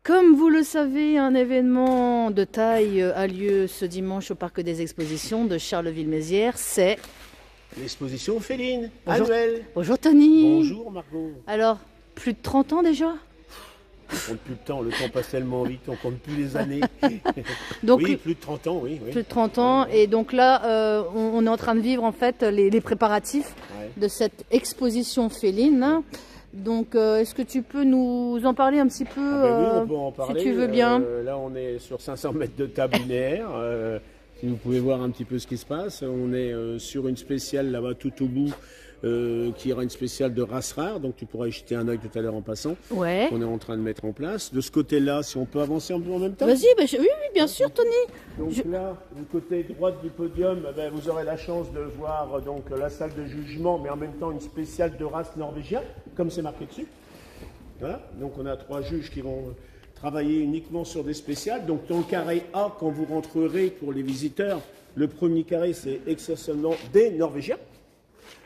Comme vous le savez, un événement de taille a lieu ce dimanche au Parc des Expositions de Charleville-Mézières. C'est l'exposition féline annuelle. Bonjour Tony. Bonjour Margot. Alors, plus de 30 ans déjà? On compte plus le temps passe tellement vite, on compte plus les années. Donc, oui, plus de 30 ans, oui. Plus de 30 ans, et donc là, on est en train de vivre en fait les préparatifs de cette exposition féline. Donc, est-ce que tu peux nous en parler un petit peu, oui, on peut en parler. Si tu veux bien. Là, on est sur 500 mètres de table linéaire. Si vous pouvez voir un petit peu ce qui se passe, on est sur une spéciale là-bas tout au bout, qui aura une spéciale de race rare. Donc, tu pourras y jeter un œil tout à l'heure en passant. Ouais. On est en train de mettre en place. De ce côté-là, si on peut avancer un peu en même temps. Vas-y, oui, bien sûr, Tony. Donc là, du côté droit du podium, vous aurez la chance de voir donc la salle de jugement, mais en même temps une spéciale de race norvégienne, comme c'est marqué dessus. Voilà. Donc on a 3 juges qui vont travailler uniquement sur des spéciales. Donc dans le carré A, quand vous rentrerez pour les visiteurs, le premier carré c'est exceptionnellement des Norvégiens.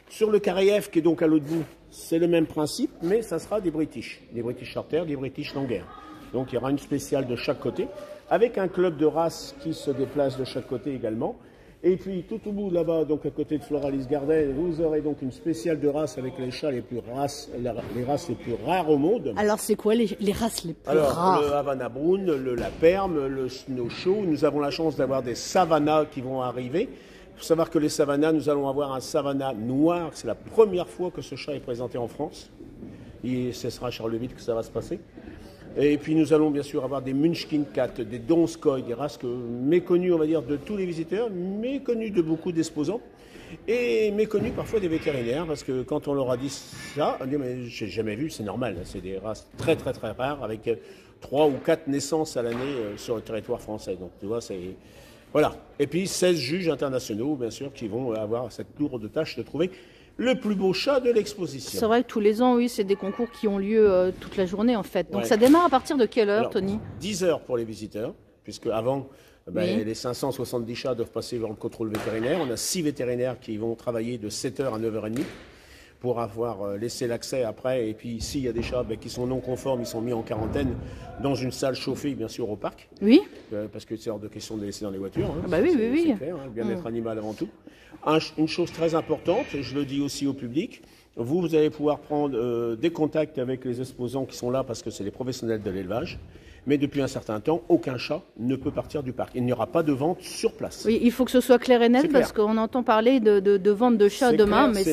Sur le carré F, qui est donc à l'autre bout, c'est le même principe, mais ça sera des British Shorthair, des British Longhair. Donc il y aura une spéciale de chaque côté, avec un club de race qui se déplace de chaque côté également. Et puis tout au bout là-bas, donc à côté de Floralis Garden, vous aurez donc une spéciale de race avec les chats les races les plus rares au monde. Alors c'est quoi les races les plus rares? Le Havana Brown, la Perme, le Snowshoe. Nous avons la chance d'avoir des Savannah qui vont arriver. Il faut savoir que les Savannah, nous allons avoir un Savannah noir. C'est la première fois que ce chat est présenté en France. Et ce sera à Charleville que ça va se passer. Et puis nous allons bien sûr avoir des Munchkin Cat, des Donskoy, des races méconnues, on va dire, de tous les visiteurs, méconnues de beaucoup d'exposants, et méconnues parfois des vétérinaires, parce que quand on leur a dit ça, on dit mais j'ai jamais vu, c'est normal, c'est des races très très très rares, avec 3 ou 4 naissances à l'année sur le territoire français. Donc tu vois, c'est... Voilà. Et puis 16 juges internationaux, bien sûr, qui vont avoir cette lourde tâche de trouver le plus beau chat de l'exposition. C'est vrai que tous les ans, oui, c'est des concours qui ont lieu toute la journée, en fait. Donc ça démarre à partir de quelle heure, alors, Tony? 10 heures pour les visiteurs, puisque avant, les 570 chats doivent passer vers le contrôle vétérinaire. On a 6 vétérinaires qui vont travailler de 7h à 9h30 pour avoir laissé l'accès après. Et puis, s'il y a des chats qui sont non conformes, ils sont mis en quarantaine dans une salle chauffée, bien sûr, au parc. Oui. Parce que c'est hors de question de les laisser dans les voitures. Hein. Oui. C'est clair, hein, le bien-être animal avant tout. Une chose très importante, je le dis aussi au public, vous allez pouvoir prendre des contacts avec les exposants qui sont là parce que c'est les professionnels de l'élevage. Mais depuis un certain temps, aucun chat ne peut partir du parc. Il n'y aura pas de vente sur place. Oui, il faut que ce soit clair et net parce qu'on entend parler de vente de chats demain, mais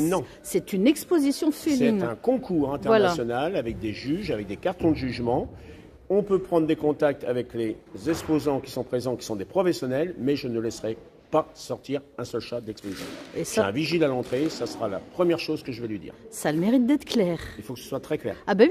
c'est une exposition féline. C'est un concours international avec des juges, avec des cartons de jugement. On peut prendre des contacts avec les exposants qui sont présents, qui sont des professionnels, mais je ne laisserai pas sortir un seul chat d'exposition. J'ai un vigile à l'entrée, ça sera la première chose que je vais lui dire. Ça a le mérite d'être clair. Il faut que ce soit très clair. Ah oui.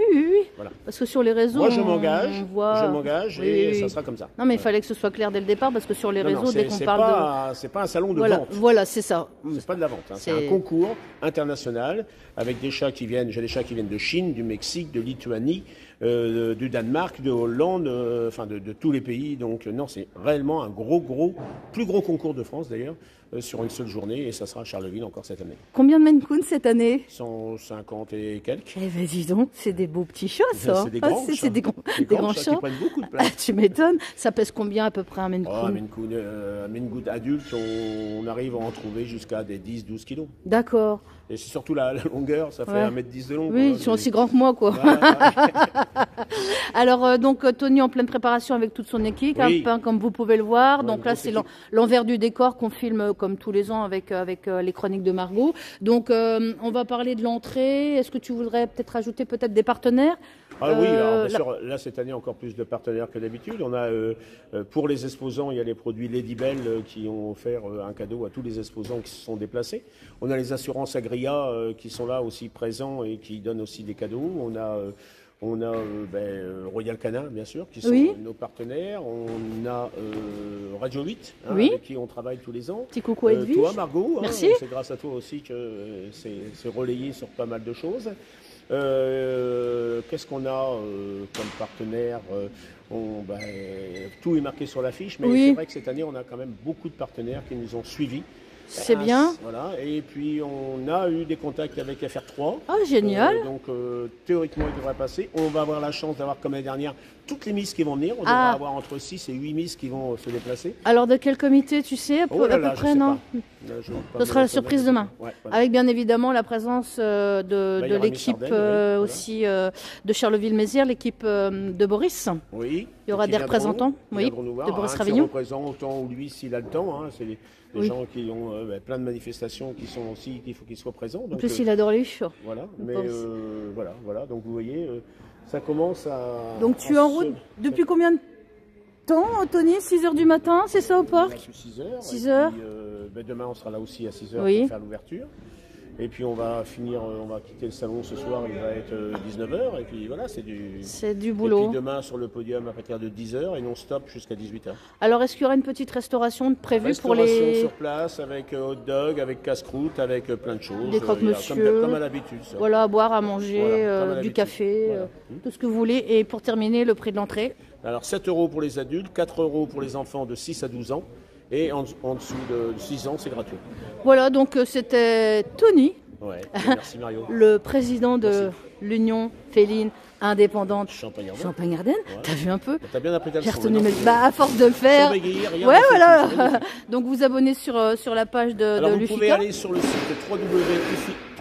Voilà. Parce que sur les réseaux, moi je m'engage et ça sera comme ça. Non mais il fallait que ce soit clair dès le départ parce que sur les réseaux, dès qu'on parle c'est pas un salon de vente. Voilà, c'est ça. C'est pas de la vente, hein. C'est un concours international avec des chats qui viennent, j'ai des chats qui viennent de Chine, du Mexique, de Lituanie, du Danemark, de Hollande, de tous les pays. Donc non, c'est réellement un plus gros concours de France d'ailleurs, sur une seule journée, et ça sera à Charleville encore cette année. Combien de Maine Coon cette année? 150 et quelques. Eh ben dis donc, c'est des beaux petits chats ça. C'est des grands chats. C'est des grands chats. Qui prennent beaucoup de place. Tu m'étonnes. Ça pèse combien à peu près un Maine Coon? Un Maine Coon adulte, on arrive à en trouver jusqu'à des 10-12 kilos. D'accord. Et c'est surtout la longueur, ça fait 1m10 de long. Oui, ils sont aussi grands que moi, quoi. Alors, donc, Tony en pleine préparation avec toute son équipe, comme vous pouvez le voir. Donc là, c'est l'envers du décor qu'on filme comme tous les ans avec les chroniques de Margot. Donc, on va parler de l'entrée. Est-ce que tu voudrais peut-être ajouter des partenaires? Ah oui, alors bien sûr, là cette année encore plus de partenaires que d'habitude. On a pour les exposants, il y a les produits Ladybell qui ont offert un cadeau à tous les exposants qui se sont déplacés. On a les assurances Agria qui sont là aussi présents et qui donnent aussi des cadeaux. On a Royal Canin, bien sûr, qui sont nos partenaires. On a Radio 8, avec qui on travaille tous les ans. Petit coucou à Edwige. Toi, Margot, merci. C'est grâce à toi aussi que c'est relayé sur pas mal de choses. Qu'est-ce qu'on a comme partenaire tout est marqué sur l'affiche, mais c'est vrai que cette année, on a quand même beaucoup de partenaires qui nous ont suivis. C'est bien. Voilà. Et puis, on a eu des contacts avec FR3. Ah, génial. Donc, théoriquement, il devrait passer. On va avoir la chance d'avoir, comme l'année dernière, toutes les Miss qui vont venir. On devra avoir entre 6 et 8 Miss qui vont se déplacer. Alors de quel comité tu sais à peu près, non? Ce sera la surprise demain. Ouais, voilà. Avec bien évidemment la présence de l'équipe aussi de Charleville-Mézières, l'équipe de Boris. Oui. Il y aura des représentants de Boris Ravignon. Représente autant ou lui s'il a le temps. Hein, c'est des gens qui ont plein de manifestations qui sont aussi, qu'il faut qu'ils soient présents. Donc, en plus, il adore les chats. Voilà, mais voilà. Donc vous voyez, ça commence à... Donc tu es en route depuis combien de temps, Tony? 6 h du matin, c'est ça au parc? 6 heures. 6 heures. Demain, on sera là aussi à 6 heures pour faire l'ouverture. Et puis on va finir, on va quitter le salon ce soir, il va être 19 h. Et puis voilà, c'est du boulot. Et puis demain sur le podium à partir de 10 h et non-stop jusqu'à 18 h. Alors est-ce qu'il y aura une petite restauration prévue pour les... Restauration sur place avec hot dog, avec casse-croûte, avec plein de choses. Des croque-monsieur. Comme à l'habitude. Voilà, à boire, à manger, du café, tout ce que vous voulez. Et pour terminer, le prix de l'entrée? Alors 7 € pour les adultes, 4 € pour les enfants de 6 à 12 ans. Et en dessous de 6 ans, c'est gratuit. Voilà, donc c'était Tony. Ouais, merci Mario. Le président de l'Union féline indépendante Champagne-Ardenne. Ouais. T'as vu un peu? T'as bien appris ta leçon. À force de le faire. Ouais, voilà. Donc vous abonnez sur la page de l'UFICA. Vous pouvez aller sur le site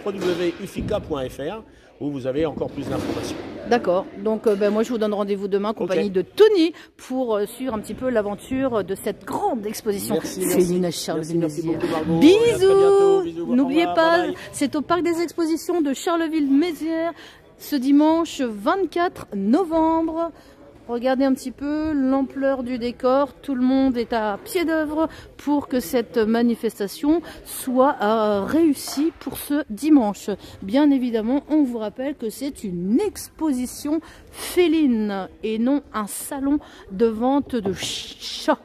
www.ufica.fr où vous avez encore plus d'informations. D'accord. Donc moi je vous donne rendez-vous demain en compagnie de Tony pour suivre un petit peu l'aventure de cette grande exposition féline à Charleville-Mézières. Bisous. N'oubliez pas, c'est au parc des expositions de Charleville-Mézières ce dimanche 24 novembre. Regardez un petit peu l'ampleur du décor. Tout le monde est à pied d'œuvre pour que cette manifestation soit réussie pour ce dimanche. Bien évidemment, on vous rappelle que c'est une exposition féline et non un salon de vente de chats.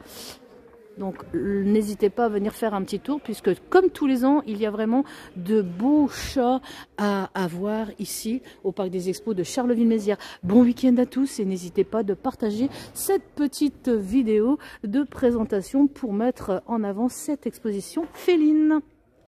Donc n'hésitez pas à venir faire un petit tour puisque comme tous les ans, il y a vraiment de beaux chats à voir ici au Parc des Expos de Charleville-Mézières. Bon week-end à tous et n'hésitez pas de partager cette petite vidéo de présentation pour mettre en avant cette exposition féline.